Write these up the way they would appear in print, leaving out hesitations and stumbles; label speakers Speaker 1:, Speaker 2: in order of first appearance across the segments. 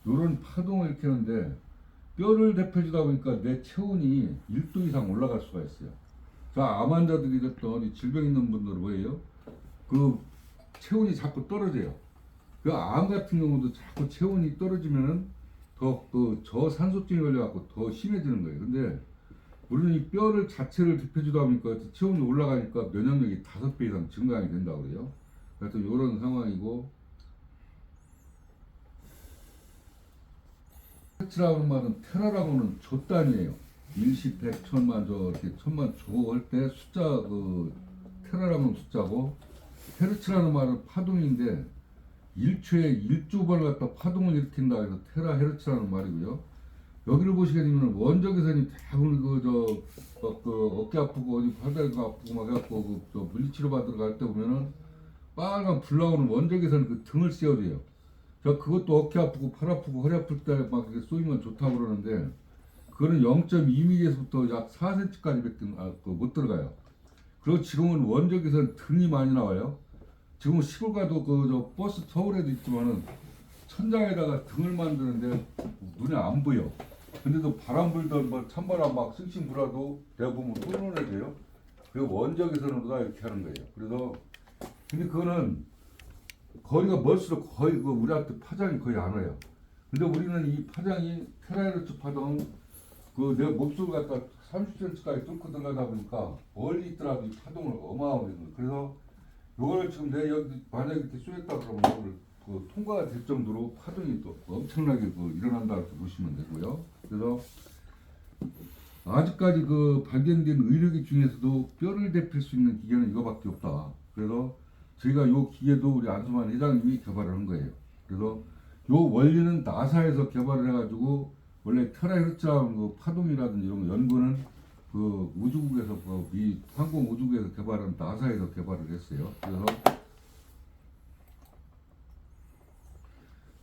Speaker 1: 요런 파동을 일으키는데 뼈를 대표주다 보니까 내 체온이 1도 이상 올라갈 수가 있어요. 자, 암 환자들이 됐던 질병 있는 분들은 뭐예요? 그 체온이 자꾸 떨어져요. 그 암 같은 경우도 자꾸 체온이 떨어지면은 더 그 저산소증이 걸려갖고 더 심해지는 거예요. 근데 우리는 이 뼈를 자체를 대표주다 보니까 체온이 올라가니까 면역력이 5배 이상 증강이 된다고 그래요. 그래서 이런 상황이고, 테라라는 말은 테라라고는 조단이에요. 일십, 백, 천만, 저 이렇게 천만 조할 때 숫자 그 테라라는 숫자고, 헤르츠라는 말은 파동인데 1초에 1조 번을 갖다 파동을 일으킨다 해서 테라 헤르츠라는 말이고요. 여기를 보시게 되면 원적외선이 대부분 그 어깨 아프고 어디 팔다리가 아프고 막 해갖고 그 물리치료 받으러 갈 때 보면은 빨간 불 나오는 원적외선 그 등을 씌워줘요. 저 그것도 어깨 아프고 팔 아프고 허리 아플 때 막 이렇게 쏘이면 좋다고 그러는데 그거는 0.2mm에서부터 약 4cm까지밖에 못 들어가요. 그리고 지금은 원적외선 등이 많이 나와요. 지금 시골 가도 그 저 버스 서울에도 있지만은 천장에다가 등을 만드는데 눈에 안 보여. 근데도 바람 불던 뭐 찬바람 막 싱싱 불어도 대부분 훈훈해져요. 그리고 원적외선으로 이렇게 하는 거예요. 그래서 근데 그거는 거리가 멀수록 거의 그 우리한테 파장이 거의 안 와요. 근데 우리는 이 파장이 테라헤르츠 파동 그 내 목소리 갖다 30cm까지 뚫고 들어가다 보니까 멀리 있더라도 이 파동을 어마어마하게 해요. 그래서 요거를 지금 내 여기 만약에 이렇게 쏘였다 그러면 이거를 그 통과가 될 정도로 파동이 또 엄청나게 그 일어난다 이렇게 보시면 되고요. 그래서 아직까지 그 발견된 의료기 중에서도 뼈를 대필 수 있는 기계는 이거밖에 없다. 그래서 저희가 요 기계도 우리 안수만 회장님이 개발을 한 거예요. 그래서 요 원리는 나사에서 개발을 해가지고 원래 테라헤르츠라는 그 파동이라든지 이런 거 연구는 그 우주국에서 이 항공 우주국에서 개발한 나사에서 개발을 했어요. 그래서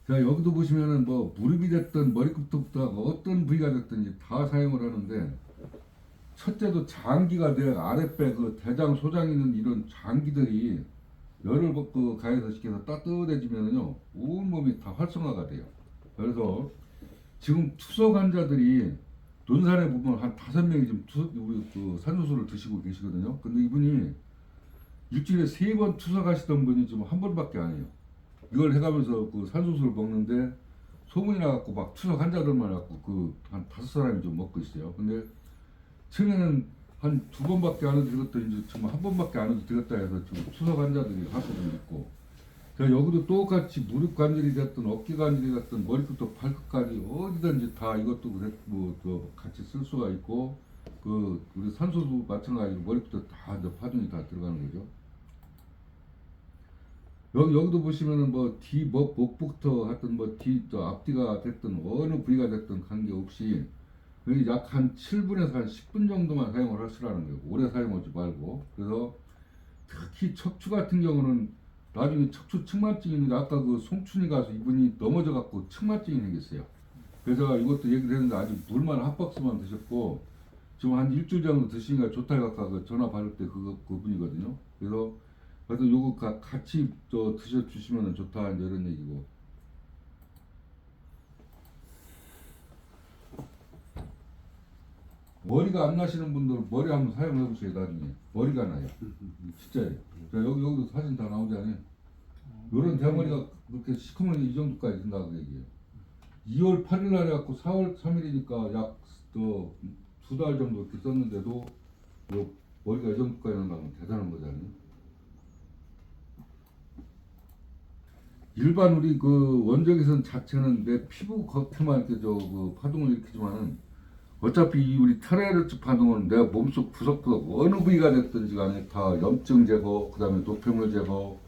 Speaker 1: 자 여기도 보시면은 뭐 무릎이 됐든 머리끝부터 어떤 부위가 됐든지 다 사용을 하는데 첫째도 장기가 내 아랫배 그 대장 소장 있는 이런 장기들이 열을 그 가해서 시켜서 따뜻해지면은요 온 몸이 다 활성화가 돼요. 그래서 지금 투석 환자들이 논산에 보면 한 5명이 지금 우리 그 산소수를 드시고 계시거든요. 근데 이분이 일주일에 3번 투석하시던 분이 지금 한 번밖에 안 해요. 이걸 해가면서 그 산소수를 먹는데 소문이 나갖고 막 투석 환자들만 갖고 그 한 5사람이 좀 먹고 있어요. 근데 처음에는 한 2번밖에 안 해도 되겠다 이제 지금 한 번밖에 안 해도 되겠다 해서 지금 투석 환자들이 하수도 있고 자 여기도 똑같이 무릎 관절이 됐든 어깨 관절이 됐든 머리끝부터 발끝까지 어디든지 다 이것도 뭐또 같이 쓸 수가 있고 그 우리 산소도 마찬가지로 머리부터 다 이제 파동이 다 들어가는 거죠. 여기도 보시면은 뭐 목부터 하여튼 또 앞뒤가 됐든 어느 부위가 됐든 관계없이 여기 약 한 7분에서 한 10분 정도만 사용을 하시라는 거예요. 오래 사용하지 말고. 그래서 특히 척추 같은 경우는 나중에 척추 측만증입니다. 아까 그 송춘이 가서 이분이 넘어져 갖고 측만증이 생겼어요. 그래서 이것도 얘기를 했는데 아직 물만 한 박스만 드셨고 지금 한 일주일 정도 드시니까 좋다 해서 아까 그 전화 받을 때 그분이거든요. 그래서 요거 같이 또 드셔 주시면 좋다 이제 이런 얘기고. 머리가 안 나시는 분들 머리 한번 사용해 보세요. 나중에 머리가 나요. 진짜예요. 자, 여기도 사진 다 나오지 않아요? 요런 대머리가 그렇게 시커먼 이 정도까지 된다고 얘기해요. 2월 8일 날 해갖고 4월 3일이니까 약 2달 정도 이렇게 썼는데도 요 머리가 이 정도까지 난다면 대단한 거잖아요. 일반 우리 그 원적외선 자체는 내 피부 겉에만 이렇게 그 파동을 일으키지만은 어차피 우리 테라헤르츠 파동은 내 몸속 구석구석 어느 부위가 됐든지 간에 다 염증 제거, 그 다음에 노폐물 제거,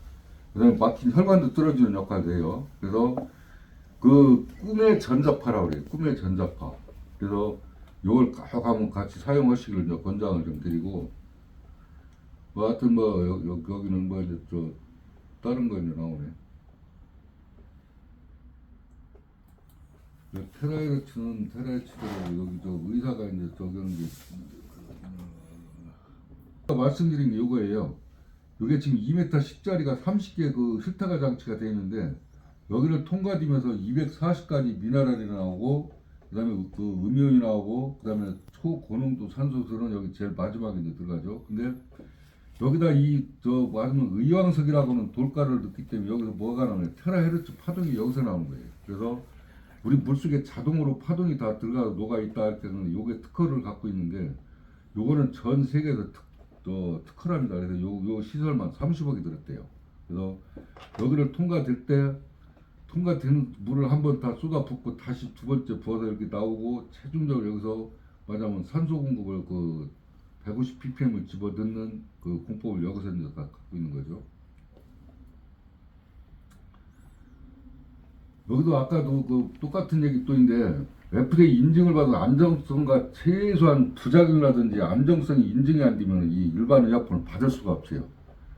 Speaker 1: 그 다음에 막힌 혈관도 뚫어주는 역할을 해요. 그래서 그 꿈의 전자파라고 그래요. 꿈의 전자파. 그래서 요걸 꼭 한번 같이 사용하시기를 이제 권장을 좀 드리고, 뭐 하여튼 여기는 뭐 이제 다른 거 이제 나오네. 테라헤르츠는 테라헤르츠대로 여기 의사가 이제 적용한 게 말씀드린 게 요거예요. 요게 지금 2m 10짜리가 30개 그 힐타가 장치가 되어 있는데 여기를 통과되면서 240까지 미네랄이 나오고 그다음에 그 음이온이 나오고 그다음에 초고농도 산소수는 여기 제일 마지막에 이제 들어가죠. 근데 여기다 이저 말하면 의왕석이라고는 돌가루를 넣기 때문에 여기서 뭐가 나오냐 테라헤르츠 파동이 여기서 나오는 거예요. 그래서 우리 물속에 자동으로 파동이 다 들어가서 녹아 있다 할 때는 요게 특허를 갖고 있는데 요거는 전 세계에서 특허랍니다. 그래서 요 시설만 30억이 들었대요. 그래서 여기를 통과되는 물을 한 번 다 쏟아붓고 다시 두 번째 부어서 이렇게 나오고 최종적으로 여기서 말하자면 산소 공급을 그 150ppm을 집어넣는 그 공법을 여기서 이제 다 갖고 있는 거죠. 여기도 아까도 그 똑같은 얘기 또 있는데 FDA 인증을 받은 안정성과 최소한 부작용이라든지 안정성이 인증이 안 되면 이 일반 의약품을 받을 수가 없어요.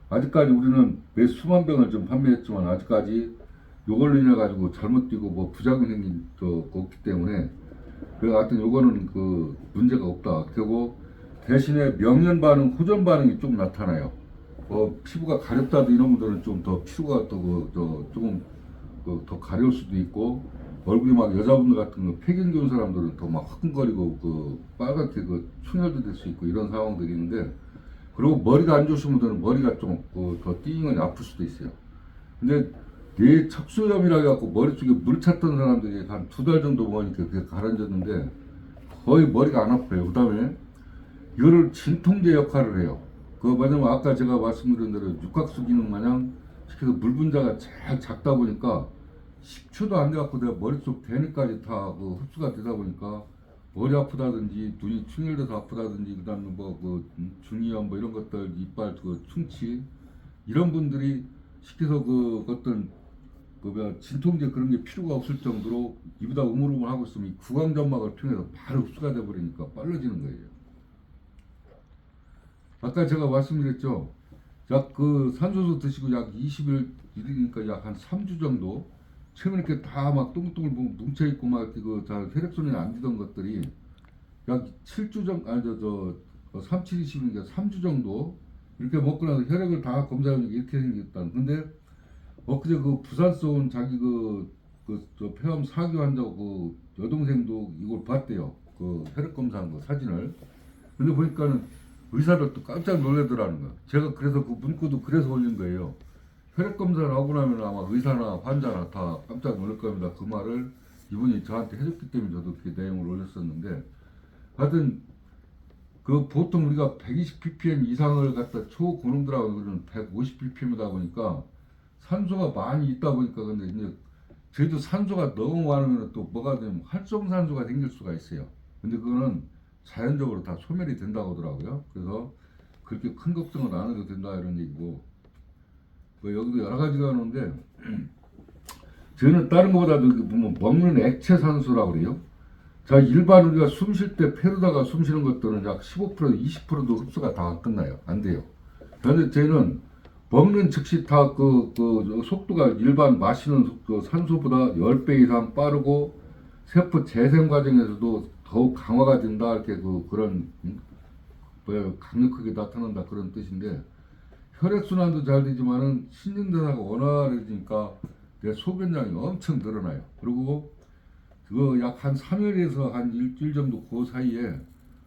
Speaker 1: 아직까지 우리는 매 수만 병을 좀 판매했지만 아직까지 요걸로 인해 가지고 잘못되고 뭐 부작용 생긴 거 없기 때문에 그래서 하여튼 요거는 그 문제가 없다. 그리고 대신에 명현 반응, 호전 반응이 좀 나타나요. 뭐 피부가 가렵다도 이런 분들은 좀 더 피부가 또 조금 더 가려울 수도 있고 얼굴이 막 여자분들 같은 거 폐경 좋은 사람들은 더 막 화끈거리고 그 빨갛게 그 충혈도 될 수 있고 이런 상황들이 있는데 그리고 머리가 안 좋으신 분들은 머리가 좀 더 띵하니 아플 수도 있어요. 근데 뇌 척수염이라 해갖고 머릿속에 물 찼던 사람들이 한 2달 정도 먹으니까 그게 가라앉았는데 거의 머리가 안 아파요. 그 다음에 이거를 진통제 역할을 해요. 그거 뭐냐면 아까 제가 말씀드린 대로 육각수 기능 마냥 시켜서 물 분자가 잘 작다 보니까 10초도 안 돼갖고 내가 머릿속 대뇌까지 다 그 흡수가 되다 보니까 머리 아프다든지 눈이 충혈돼서 아프다든지 그다음에 뭐그 중이염 뭐 이런 것들 이빨 그 충치 이런 분들이 시켜서 어떤 진통제 그런 게 필요가 없을 정도로 입에다 우물우물 하고 있으면 이 구강점막을 통해서 바로 흡수가 돼버리니까 빨라지는 거예요. 아까 제가 말씀드렸죠. 약 그 산소수 드시고 약 20일 일이니까 약 한 3주 정도 처음에 이렇게 다 막 똥똥을 뭉쳐 있고 막 잘 혈액순환이 안 되던 것들이 약 7주 정도 아니 3, 7, 20이니까 3주 정도 이렇게 먹고 나서 혈액을 다 검사하니까 이렇게 생겼다. 근데 엊그제 그 부산서 온 자기 저 폐암 4기 환자 그 여동생도 이걸 봤대요. 그 혈액 검사한 거 사진을. 근데 보니까는 의사들도 깜짝 놀라더라는 거야. 제가 그래서 그 문구도 그래서 올린 거예요. 혈액 검사를 하고 나면 아마 의사나 환자나 다 깜짝 놀랄 겁니다. 그 말을 이분이 저한테 해줬기 때문에 저도 그렇게 내용을 올렸었는데 하여튼 그 보통 우리가 120ppm 이상을 갖다 초고농도라고 그러는 150ppm이다 보니까 산소가 많이 있다 보니까 근데 이제 저희도 산소가 너무 많으면 또 뭐가 되면 활성산소가 생길 수가 있어요. 근데 그거는 자연적으로 다 소멸이 된다고 하더라고요. 그래서 그렇게 큰 걱정은 안 해도 된다 이런 얘기고 뭐 여기도 여러 가지가 나오는데 저는 다른 것보다도 보면 먹는 액체 산소라고 그래요. 자 일반 우리가 숨 쉴 때 폐로다가 숨 쉬는 것들은 약 15% 20%도 흡수가 다 안 끝나요. 안 돼요. 그런데 저희는 먹는 즉시 다 속도가 일반 마시는 속도 산소보다 10배 이상 빠르고 세포 재생 과정에서도 더욱 강화가 된다 이렇게 그런 강력하게 나타난다 그런 뜻인데 혈액순환도 잘 되지만은 신진대사가 원활해지니까 내 소변량이 엄청 늘어나요. 그리고 그거 약 한 3일에서 한 일주일 정도 그 사이에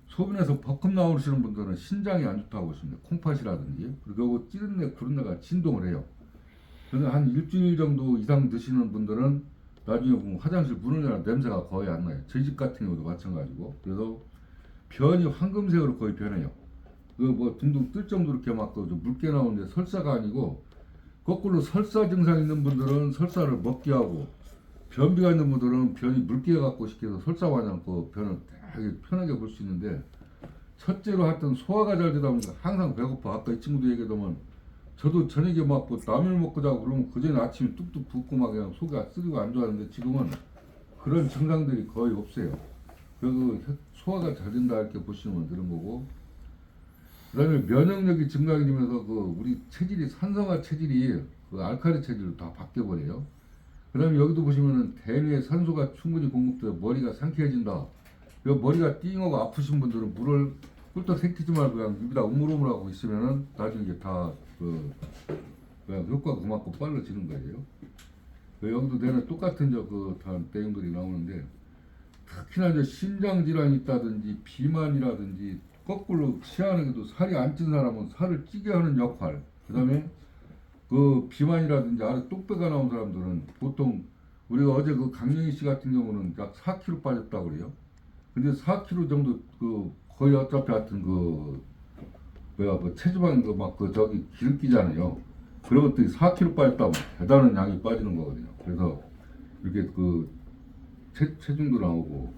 Speaker 1: 소변에서 버금 나오시는 분들은 신장이 안 좋다고 하십니다. 콩팥이라든지 그리고 찌른내 구른내가 진동을 해요. 그래서 한 일주일 정도 이상 드시는 분들은 나중에 보면 화장실 문을 열면 냄새가 거의 안 나요. 저희 집 같은 경우도 마찬가지고. 그래서 변이 황금색으로 거의 변해요. 뭐 둥둥 뜰 정도로 이렇게 막 묽게 나오는데 설사가 아니고 거꾸로 설사 증상 있는 분들은 설사를 먹게 하고 변비가 있는 분들은 변이 묽게 갖고 시켜서 설사 마냥 그 변을 되게 편하게 볼 수 있는데 첫째로 하여튼 소화가 잘 되다 보니까 항상 배고파. 아까 이 친구도 얘기하더만 저도 저녁에 막 라면을 먹고 자고 그러면 그전에 아침에 뚝뚝 붓고 막 그냥 속이 쓰리고 안 좋았는데 지금은 그런 증상들이 거의 없어요. 그래서 소화가 잘 된다 이렇게 보시면 되는 거고 그 다음에 면역력이 증강이 되면서 우리 체질이 산성화 체질이 알칼리 체질로 다 바뀌어버려요. 그 다음에 여기도 보시면은 대뇌에 산소가 충분히 공급돼서 머리가 상쾌해진다. 머리가 띵하고 아프신 분들은 물을 꿀떡 새키지 말고 그냥 입에다 우물우물하고 있으면은 나중에 다 그냥 효과가 그만큼 빨라지는 거예요. 여기도 내는 똑같은 다 내용들이 나오는데 특히나 이제 심장 질환이 있다든지 비만이라든지 거꾸로 치아는게도 살이 안 찐 사람은 살을 찌게 하는 역할. 그다음에 그 비만이라든지 아래 뚝배가 나온 사람들은 보통 우리가 어제 그 강영희 씨 같은 경우는 약 4kg 빠졌다고 그래요. 근데 4kg 정도 그 거의 어차피 하여튼 그 뭐야 그 체지방 그 막 그 저기 기름기잖아요. 그런 것들이 4kg 빠졌다면 대단한 양이 빠지는 거거든요. 그래서 이렇게 그 체중도 나오고